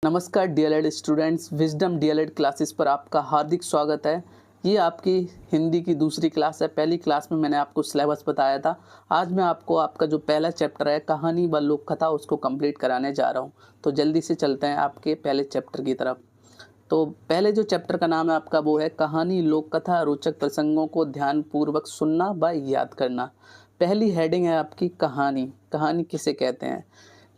नमस्कार DElEd students, wisdom DElEd classes पर आपका हार्दिक स्वागत है। ये आपकी हिंदी की दूसरी क्लास है। पहली क्लास में मैंने आपको सिलेबस बताया था। आज मैं आपको आपका जो पहला चैप्टर है कहानी व लोक कथा उसको कंप्लीट कराने जा रहा हूँ। तो जल्दी से चलते हैं आपके पहले चैप्टर की तरफ। तो पहले जो चैप्टर का नाम है आपका वो है कहानी लोक कथा, रोचक प्रसंगों को ध्यानपूर्वक सुनना व याद करना। पहली हेडिंग है आपकी कहानी। कहानी किसे कहते हैं?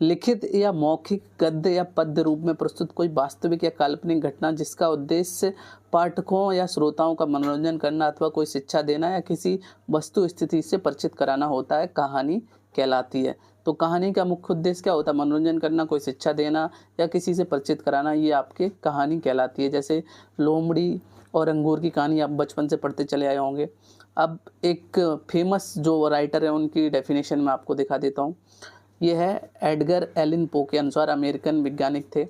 लिखित या मौखिक, गद्य या पद्य रूप में प्रस्तुत कोई वास्तविक या काल्पनिक घटना जिसका उद्देश्य पाठकों या श्रोताओं का मनोरंजन करना अथवा कोई शिक्षा देना या किसी वस्तु स्थिति से परिचित कराना होता है, कहानी कहलाती है। तो कहानी का मुख्य उद्देश्य क्या होता है? मनोरंजन करना, कोई शिक्षा देना या किसी से परिचित कराना, ये आपके कहानी कहलाती है। जैसे लोमड़ी और अंगूर की कहानी आप बचपन से पढ़ते चले आए होंगे। अब एक फेमस जो राइटर है उनकी डेफिनेशन में आपको दिखा देता हूँ। ये है एडगर एलन पो के अनुसार, अमेरिकन वैज्ञानिक थे।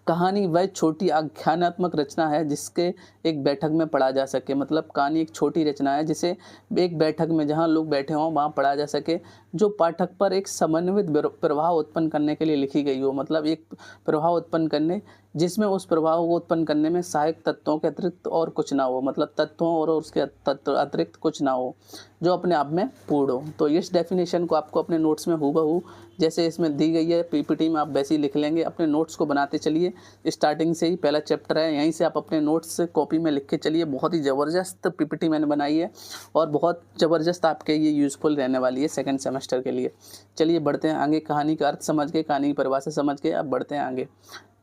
कहानी वह छोटी आख्यानात्मक रचना है जिसके एक बैठक में पढ़ा जा सके। मतलब कहानी एक छोटी रचना है जिसे एक बैठक में जहाँ लोग बैठे हों वहाँ पढ़ा जा सके, जो पाठक पर एक समन्वित प्रभाव उत्पन्न करने के लिए लिखी गई हो। मतलब एक प्रभाव उत्पन्न करने, जिसमें उस प्रभाव को उत्पन्न करने में सहायक तत्वों के अतिरिक्त और कुछ ना हो। मतलब तत्वों और उसके तत्व अतिरिक्त कुछ ना हो, जो अपने आप में पूर्ण हो। तो इस डेफिनेशन को आपको अपने नोट्स में हूबहू जैसे इसमें दी गई है पीपीटी में आप वैसे ही लिख लेंगे। अपने नोट्स को बनाते चलिए, स्टार्टिंग से ही पहला चैप्टर है, यहीं से आप अपने नोट्स कॉपी में लिख के चलिए। बहुत ही ज़बरदस्त पीपीटी मैंने बनाई है और बहुत ज़बरदस्त आपके ये यूज़फुल रहने वाली है सेकंड सेमेस्टर के लिए। चलिए बढ़ते हैं आगे। कहानी का अर्थ समझ के, कहानी की परिभाषा समझ के अब बढ़ते हैं आगे।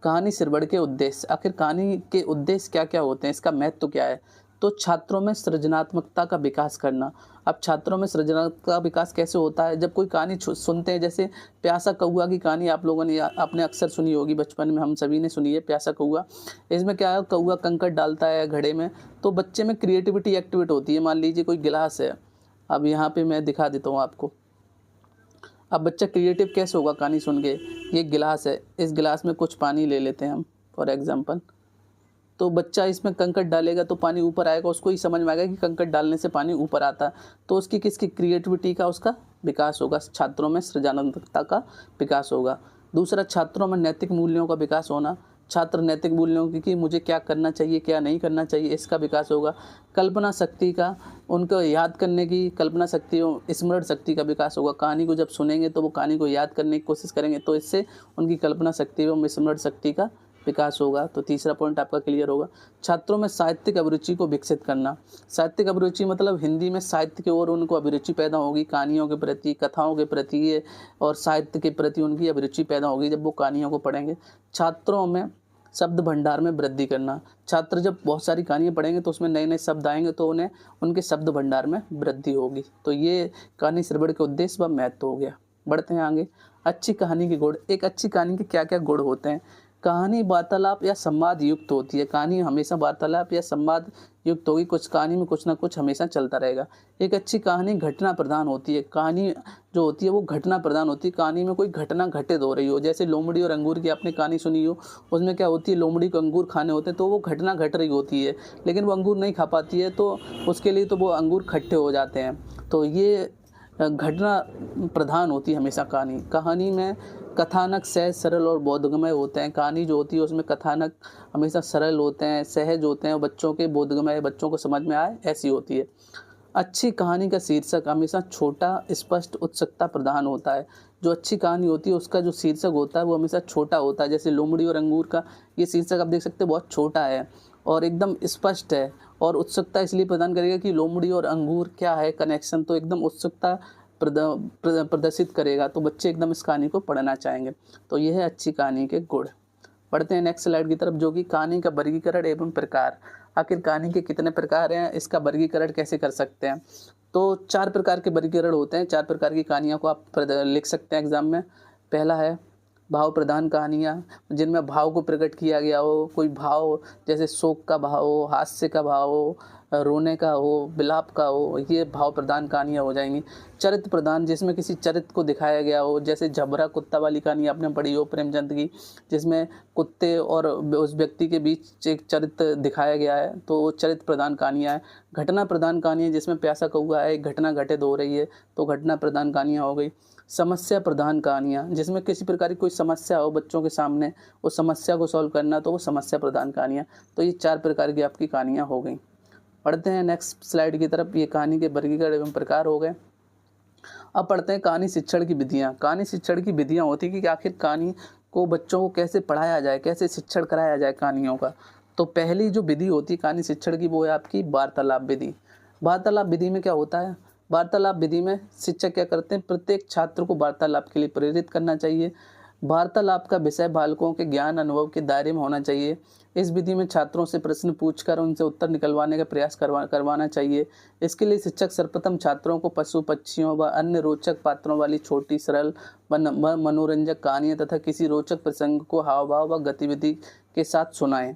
कहानी सिरबड़ के उद्देश्य। आखिर कहानी के उद्देश्य क्या क्या होते हैं, इसका महत्व क्या है? तो छात्रों में सृजनात्मकता का विकास करना। अब छात्रों में सृजनात्मकता का विकास कैसे होता है? जब कोई कहानी सुनते हैं, जैसे प्यासा कौआ की कहानी आप लोगों ने आपने अक्सर सुनी होगी, बचपन में हम सभी ने सुनी है प्यासा कौआ। इसमें क्या है, कौआ कंकड़ डालता है घड़े में, तो बच्चे में क्रिएटिविटी एक्टिवेट होती है। मान लीजिए कोई गिलास है, अब यहाँ पे मैं दिखा देता हूँ आपको। अब बच्चा क्रिएटिव कैसे होगा कहानी सुन के? ये गिलास है, इस गिलास में कुछ पानी ले लेते हैं हम फॉर एग्जाम्पल, तो बच्चा इसमें कंकड़ डालेगा तो पानी ऊपर आएगा। उसको ही समझ में आएगा कि कंकड़ डालने से पानी ऊपर आता है। तो उसकी किसकी क्रिएटिविटी का उसका विकास होगा, छात्रों में सृजनात्मकता का विकास होगा। दूसरा, छात्रों में नैतिक मूल्यों का विकास होना। छात्र नैतिक मूल्यों की मुझे क्या करना चाहिए क्या नहीं करना चाहिए, इसका विकास होगा। कल्पना शक्ति का, उनको याद करने की कल्पना शक्ति और स्मरण शक्ति का विकास होगा। कहानी को जब सुनेंगे तो वो कहानी को याद करने की कोशिश करेंगे, तो इससे उनकी कल्पना शक्ति और स्मरण शक्ति का विकास होगा। तो तीसरा पॉइंट आपका क्लियर होगा। छात्रों में साहित्यिक अभिरुचि को विकसित करना। साहित्यिक अभिरुचि मतलब हिंदी में साहित्य की ओर उनको अभिरुचि पैदा होगी, कहानियों के प्रति, कथाओं के प्रति और साहित्य के प्रति उनकी अभिरुचि पैदा होगी जब वो कहानियों को पढ़ेंगे। छात्रों में शब्द भंडार में वृद्धि करना। छात्र जब बहुत सारी कहानियाँ पढ़ेंगे तो उसमें नए नए शब्द आएंगे, तो उन्हें उनके शब्द भंडार में वृद्धि होगी। तो ये कहानी श्रवण के उद्देश्य व महत्व हो गया। बढ़ते हैं आगे। अच्छी कहानी के गुण। एक अच्छी कहानी के क्या क्या गुण होते हैं? कहानी वार्तालाप या संवाद युक्त होती है। कहानी हमेशा वार्तालाप या संवाद युक्त होगी। कुछ कहानी में कुछ ना कुछ हमेशा चलता रहेगा। एक अच्छी कहानी घटना प्रधान होती है। कहानी जो होती है वो घटना प्रधान होती है। कहानी में कोई घटना घटित हो रही हो, जैसे लोमड़ी और अंगूर की आपने कहानी सुनी हो, उसमें क्या होती है, लोमड़ी को अंगूर खाने होते हैं, तो वो घटना घट रही होती है, लेकिन वो अंगूर नहीं खा पाती है, तो उसके लिए तो वो अंगूर खट्टे हो जाते हैं। तो ये घटना प्रधान होती है हमेशा कहानी। कहानी में कथानक सहज, सरल और बोधगम्य होते हैं। कहानी जो होती है उसमें कथानक हमेशा सरल होते हैं, सहज होते हैं और बच्चों के बोधगम्य, बच्चों को समझ में आए, ऐसी होती है। अच्छी कहानी का शीर्षक हमेशा छोटा, स्पष्ट, उत्सुकता प्रधान होता है। जो अच्छी कहानी होती है उसका जो शीर्षक होता है वो हमेशा छोटा होता है। जैसे लोमड़ी और अंगूर का ये शीर्षक आप देख सकते हैं, बहुत छोटा है और एकदम स्पष्ट है, और उत्सुकता इसलिए प्रदान करेगा कि लोमड़ी और अंगूर क्या है कनेक्शन, तो एकदम उत्सुकता प्रदर्शित करेगा, तो बच्चे एकदम इस कहानी को पढ़ना चाहेंगे। तो यह है अच्छी कहानी के गुण। बढ़ते हैं नेक्स्ट स्लाइड की तरफ, जो कि कहानी का वर्गीकरण एवं प्रकार। आखिर कहानी के कितने प्रकार हैं, इसका वर्गीकरण कैसे कर सकते हैं? तो 4 प्रकार के वर्गीकरण होते हैं। 4 प्रकार की कहानियों को आप लिख सकते हैं एग्जाम में। पहला है भाव प्रधान कहानियाँ, जिनमें भाव को प्रकट किया गया हो। कोई भाव जैसे शोक का भाव हो, हास्य का भाव हो, रोने का हो, विलाप का हो, ये भाव प्रधान कहानियाँ हो जाएंगी। चरित्र प्रधान, जिसमें किसी चरित्र को दिखाया गया हो, जैसे झबरा कुत्ता वाली कहानी आपने पढ़ी हो प्रेमचंद की, जिसमें कुत्ते और उस व्यक्ति के बीच एक चरित्र दिखाया गया है, तो वो चरित्र प्रधान कहानियाँ हैं। घटना प्रधान कहानी है, जिसमें प्यासा कौआ है, एक घटना घटित हो रही है, तो घटना प्रधान कहानियाँ हो गई। समस्या प्रधान कहानियाँ, जिसमें किसी प्रकार की कोई समस्या हो बच्चों के सामने, उस समस्या को सॉल्व करना, तो वो समस्या प्रधान कहानियाँ। तो ये 4 प्रकार की आपकी कहानियाँ हो गई। पढ़ते हैं नेक्स्ट स्लाइड की तरफ। ये कहानी के वर्गीकरण एवं प्रकार हो गए। अब पढ़ते हैं कहानी शिक्षण की विधियाँ। कहानी शिक्षण की विधियाँ होती है कि आखिर कहानी को बच्चों को कैसे पढ़ाया जाए, कैसे शिक्षण कराया जाए कहानियों का। तो पहली जो विधि होती है कहानी शिक्षण की, वो है आपकी वार्तालाप विधि। वार्तालाप विधि में क्या होता है? वार्तालाप विधि में शिक्षक क्या करते हैं, प्रत्येक छात्र को वार्तालाप के लिए प्रेरित करना चाहिए। वार्तालाप का विषय बालकों के ज्ञान अनुभव के दायरे में होना चाहिए। इस विधि में छात्रों से प्रश्न पूछकर उनसे उत्तर निकलवाने का प्रयास करवाना चाहिए। इसके लिए शिक्षक सर्वप्रथम छात्रों को पशु पक्षियों व अन्य रोचक पात्रों वाली छोटी सरल व मनोरंजक कहानियाँ तथा किसी रोचक प्रसंग को हाव भाव व गतिविधि के साथ सुनाएं।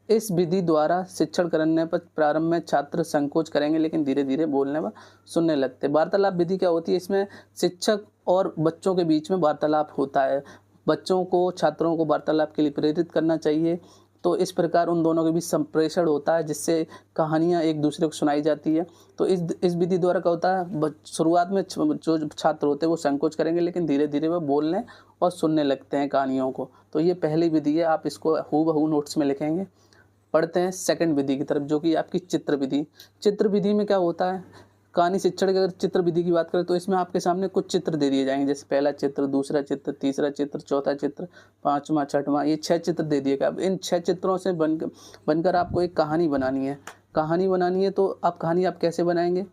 इस विधि द्वारा शिक्षण करने पर प्रारंभ में छात्र संकोच करेंगे, लेकिन धीरे धीरे बोलने व सुनने लगते हैं। वार्तालाप विधि क्या होती है? इसमें शिक्षक और बच्चों के बीच में वार्तालाप होता है। बच्चों को छात्रों को वार्तालाप के लिए प्रेरित करना चाहिए। तो इस प्रकार उन दोनों के बीच संप्रेषण होता है, जिससे कहानियाँ एक दूसरे को सुनाई जाती है। तो इस विधि द्वारा क्या होता है, शुरुआत में जो छात्र होते हैं वो संकोच करेंगे, लेकिन धीरे धीरे वो बोलने और सुनने लगते हैं कहानियों को। तो ये पहली विधि है, आप इसको हूबहू नोट्स में लिखेंगे। पढ़ते हैं सेकंड विधि की तरफ, जो कि आपकी चित्र विधि। चित्र विधि में क्या होता है, कहानी शिक्षण की अगर चित्र विधि की बात करें तो इसमें आपके सामने कुछ चित्र दे दिए जाएंगे, जैसे पहला चित्र, दूसरा चित्र, तीसरा चित्र, चौथा चित्र, पांचवा, छठवां, ये 6 चित्र दे दिए गए। अब इन 6 चित्रों से बनकर आपको एक कहानी बनानी है। कहानी बनानी है तो आप कहानी आप कैसे बनाएंगे?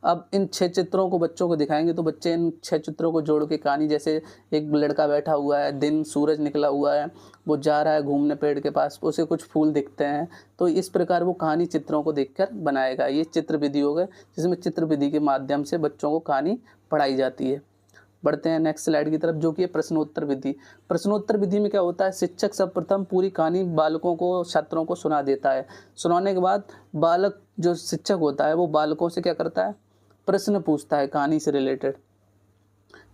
अब इन 6 चित्रों को बच्चों को दिखाएंगे, तो बच्चे इन 6 चित्रों को जोड़ के कहानी, जैसे एक लड़का बैठा हुआ है, दिन सूरज निकला हुआ है, वो जा रहा है घूमने पेड़ के पास, उसे कुछ फूल दिखते हैं, तो इस प्रकार वो कहानी चित्रों को देखकर बनाएगा। ये चित्र विधि हो गए, जिसमें चित्र विधि के माध्यम से बच्चों को कहानी पढ़ाई जाती है। बढ़ते हैं नेक्स्ट स्लाइड की तरफ, जो कि है प्रश्नोत्तर विधि। प्रश्नोत्तर विधि में क्या होता है, शिक्षक सर्वप्रथम पूरी कहानी बालकों को, छात्रों को सुना देता है। सुनाने के बाद बालक, जो शिक्षक होता है, वो बालकों से क्या करता है, प्रश्न पूछता है कहानी से रिलेटेड।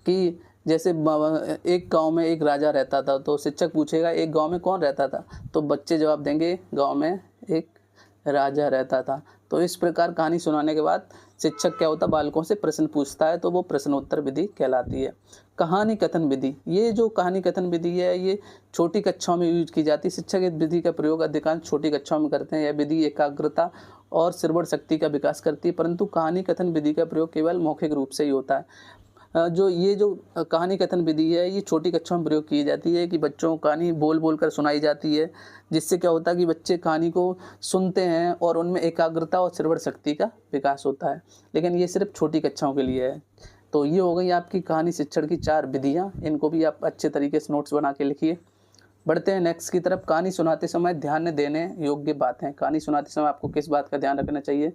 कि जैसे एक गांव में एक राजा रहता था, तो शिक्षक पूछेगा एक गांव में कौन रहता था, तो बच्चे जवाब देंगे गांव में एक राजा रहता था। तो इस प्रकार कहानी सुनाने के बाद शिक्षक क्या होता है, बालकों से प्रश्न पूछता है, तो वो प्रश्नोत्तर विधि कहलाती है। कहानी कथन विधि, ये जो कहानी कथन विधि है, ये छोटी कक्षाओं में यूज की जाती है। शिक्षक इस विधि का प्रयोग अधिकांश छोटी कक्षाओं में करते हैं। यह विधि एकाग्रता और श्रवण शक्ति का विकास करती है, परंतु कहानी कथन विधि का प्रयोग केवल मौखिक रूप से ही होता है। जो कहानी कथन विधि है, ये छोटी कक्षाओं में प्रयोग की जाती है, कि बच्चों को कहानी बोल बोल कर सुनाई जाती है, जिससे क्या होता है कि बच्चे कहानी को सुनते हैं और उनमें एकाग्रता और श्रवण शक्ति का विकास होता है। लेकिन ये सिर्फ छोटी कक्षाओं के लिए है। तो ये हो गई आपकी कहानी शिक्षण की 4 विधियाँ। इनको भी आप अच्छे तरीके से नोट्स बना के लिखिए। बढ़ते हैं नेक्स्ट की तरफ। कहानी सुनाते समय ध्यान देने योग्य बातें। कहानी सुनाते समय आपको किस बात का ध्यान रखना चाहिए?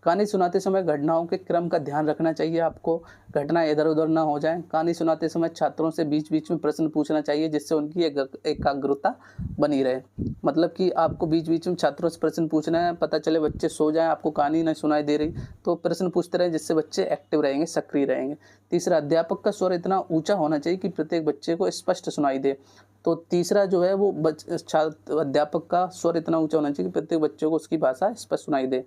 कहानी सुनाते समय घटनाओं के क्रम का ध्यान रखना चाहिए आपको, घटनाएं इधर उधर ना हो जाएं। कहानी सुनाते समय छात्रों से बीच बीच में प्रश्न पूछना चाहिए, जिससे उनकी एकाग्रता बनी रहे। मतलब कि आपको बीच बीच में छात्रों से प्रश्न पूछना है, पता चले बच्चे सो जाएं, आपको कहानी नहीं सुनाई दे रही, तो प्रश्न पूछते रहे, जिससे बच्चे एक्टिव रहेंगे, सक्रिय रहेंगे। तीसरा, अध्यापक का स्वर इतना ऊंचा होना चाहिए कि प्रत्येक बच्चे को स्पष्ट सुनाई दे। तो तीसरा जो है वो अध्यापक का स्वर इतना ऊंचा होना चाहिए कि प्रत्येक बच्चे को उसकी भाषा स्पष्ट सुनाई दे।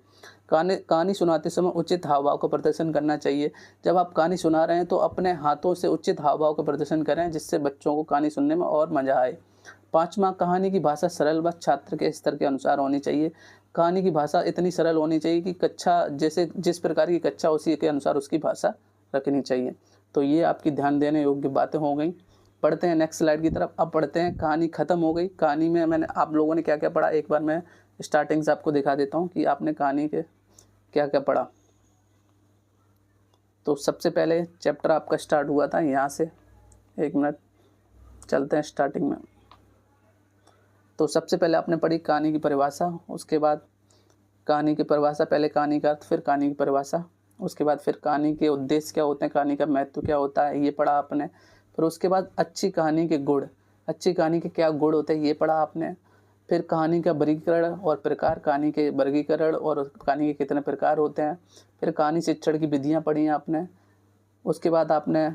कहानी सुनाते समय उचित हाव भाव का प्रदर्शन करना चाहिए। जब आप कहानी सुना रहे हैं तो अपने हाथों से उचित हाव भाव का प्रदर्शन करें, जिससे बच्चों को कहानी सुनने में और मजा आए। 5वां, कहानी की भाषा सरल व छात्र के स्तर के अनुसार होनी चाहिए। कहानी की भाषा इतनी सरल होनी चाहिए कि कक्षा जैसे जिस प्रकार की कक्षा उसी के अनुसार उसकी भाषा रखनी चाहिए। तो ये आपकी ध्यान देने योग्य बातें हो गई। पढ़ते हैं नेक्स्ट स्लाइड की तरफ। अब पढ़ते हैं, कहानी खत्म हो गई। कहानी में मैंने आप लोगों ने क्या क्या पढ़ा, एक बार मैं स्टार्टिंग से आपको दिखा देता हूँ कि आपने कहानी के क्या क्या पढ़ा। तो सबसे पहले चैप्टर आपका स्टार्ट हुआ था यहाँ से, 1 मिनट चलते हैं स्टार्टिंग में। तो सबसे पहले आपने पढ़ी कहानी की परिभाषा, उसके बाद कहानी की परिभाषा, पहले कहानी का अर्थ, फिर कहानी की परिभाषा, उसके बाद फिर कहानी के उद्देश्य क्या होते हैं, कहानी का महत्व क्या होता है, ये पढ़ा आपने। फिर उसके बाद अच्छी कहानी के गुण, अच्छी कहानी के क्या गुण होते हैं, ये पढ़ा आपने। फिर कहानी का वर्गीकरण और प्रकार, कहानी के वर्गीकरण और कहानी के कितने प्रकार होते हैं। फिर कहानी शिक्षण की विधियाँ पढ़ी हैं आपने। उसके बाद आपने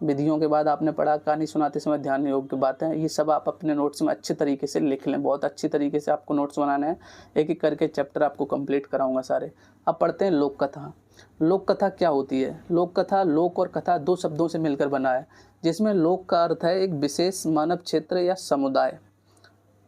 विधियों के बाद आपने पढ़ा कहानी सुनाते समय ध्यान योग्य बातें। ये सब आप अपने नोट्स में अच्छे तरीके से लिख लें, बहुत अच्छी तरीके से आपको नोट्स बनाने हैं। एक एक करके चैप्टर आपको कंप्लीट कराऊंगा सारे। अब पढ़ते हैं लोक कथा। लोक कथा क्या होती है? लोक कथा, लोक और कथा दो शब्दों से मिलकर बना है, जिसमें लोक का अर्थ है एक विशेष मानव क्षेत्र या समुदाय।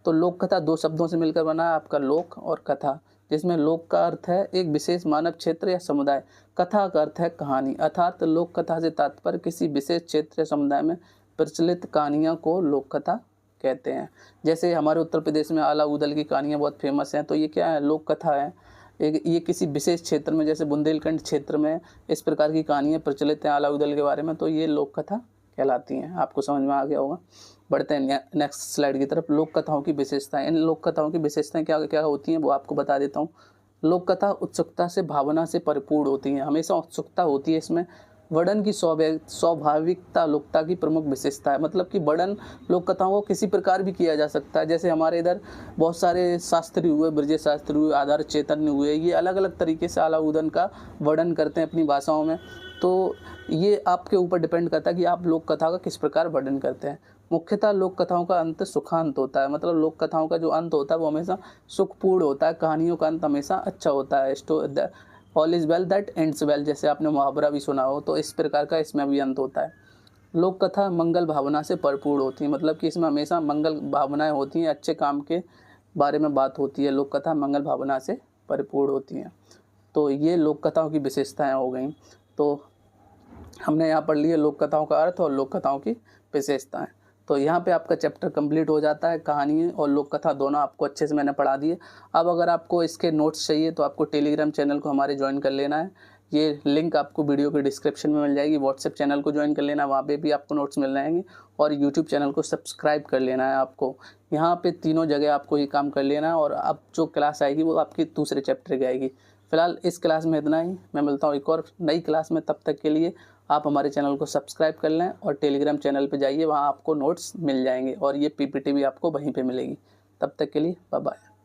तो लोक कथा दो शब्दों से मिलकर बना है आपका लोक और कथा, जिसमें लोक का अर्थ है एक विशेष मानव क्षेत्र या समुदाय, कथा का अर्थ है कहानी। अर्थात लोक कथा से तात्पर्य किसी विशेष क्षेत्र या समुदाय में प्रचलित कहानियों को लोक कथा कहते हैं। जैसे हमारे उत्तर प्रदेश में आला उदल की कहानियाँ बहुत फेमस हैं, तो ये क्या है? लोक कथा है। ये किसी विशेष क्षेत्र में, जैसे बुंदेलखंड क्षेत्र में इस प्रकार की कहानियाँ प्रचलित हैं आला उदल के बारे में, तो ये लोक कथा कहलाती हैं। आपको समझ में आ गया होगा। बढ़ते हैं नेक्स्ट स्लाइड की तरफ। लोक कथाओं की विशेषताएं। इन लोक कथाओं की विशेषताएं क्या क्या होती हैं वो आपको बता देता हूँ। लोक कथा उत्सुकता से, भावना से परिपूर्ण होती हैं, हमेशा उत्सुकता होती है इसमें। वर्णन की स्वाभाविकता लोकता की प्रमुख विशेषता है। मतलब कि वर्णन लोक कथाओं को किसी प्रकार भी किया जा सकता है। जैसे हमारे इधर बहुत सारे शास्त्री हुए, ब्रजेश शास्त्री हुए, आधार चैतन्य हुए, ये अलग अलग तरीके से आला उदल का वर्णन करते हैं अपनी भाषाओं में। तो ये आपके ऊपर डिपेंड करता है कि आप लोक कथा का किस प्रकार वर्णन करते हैं। मुख्यतः लोक कथाओं का अंत सुखांत होता है। मतलब लोक कथाओं का जो अंत होता है वो हमेशा सुखपूर्ण होता है। कहानियों का अंत हमेशा अच्छा होता है। All is well that ends well, जैसे आपने मुहावरा भी सुना हो, तो इस प्रकार का इसमें भी अंत होता है। लोक कथा मंगल भावना से भरपूर होती है। मतलब कि इसमें हमेशा मंगल भावनाएं होती हैं, अच्छे काम के बारे में बात होती है। लोक कथा मंगल भावना से परिपूर्ण होती हैं। तो ये लोक कथाओं की विशेषताएं हो गई। तो हमने यहाँ पढ़ लिया लोक कथाओं का अर्थ और लोक कथाओं की विशेषताएं। तो यहाँ पे आपका चैप्टर कंप्लीट हो जाता है। कहानी और लोक कथा दोनों आपको अच्छे से मैंने पढ़ा दिए। अब अगर आपको इसके नोट्स चाहिए तो आपको टेलीग्राम चैनल को हमारे ज्वाइन कर लेना है। ये लिंक आपको वीडियो के डिस्क्रिप्शन में मिल जाएगी। व्हाट्सएप चैनल को ज्वाइन कर लेना, वहाँ पे भी आपको नोट्स मिल जाएंगे। और यूट्यूब चैनल को सब्सक्राइब कर लेना है आपको। यहाँ पे तीनों जगह आपको ये काम कर लेना है। और अब जो क्लास आएगी वो आपकी दूसरे चैप्टर की आएगी। फिलहाल इस क्लास में इतना ही। मैं मिलता हूँ एक और नई क्लास में। तब तक के लिए आप हमारे चैनल को सब्सक्राइब कर लें और टेलीग्राम चैनल पे जाइए, वहाँ आपको नोट्स मिल जाएंगे और ये पीपीटी भी आपको वहीं पे मिलेगी। तब तक के लिए बाय बाय।